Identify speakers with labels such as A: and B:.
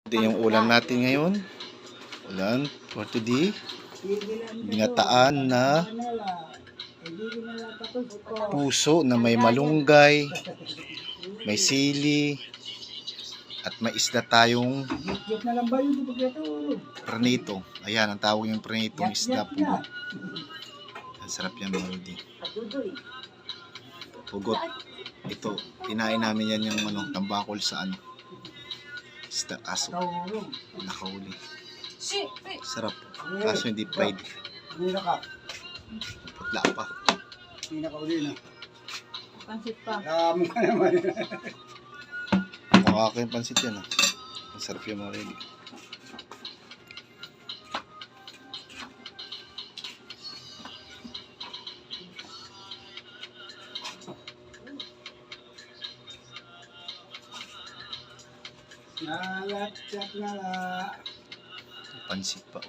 A: Ito yung ulam natin ngayon. Ulam for today. Binataan na puso na may malunggay, may sili, at may isda tayong pranito. Ayan, ang tawag yung pranitong isda pugot. Ang sarap yan, Maldi. Pugot. Ito, kinain namin yan yung tambakol sa isda aso. Nakahuli. Sarap. Kaso hindi fried. Putla pa.
B: Hindi nakahuli na.
C: Pansit pa.
B: Mo ka naman.
A: Mukha ko yung pansit yan. Ang sarap yung mga ready.
B: Nalat, chat na la.
A: Pansit pa.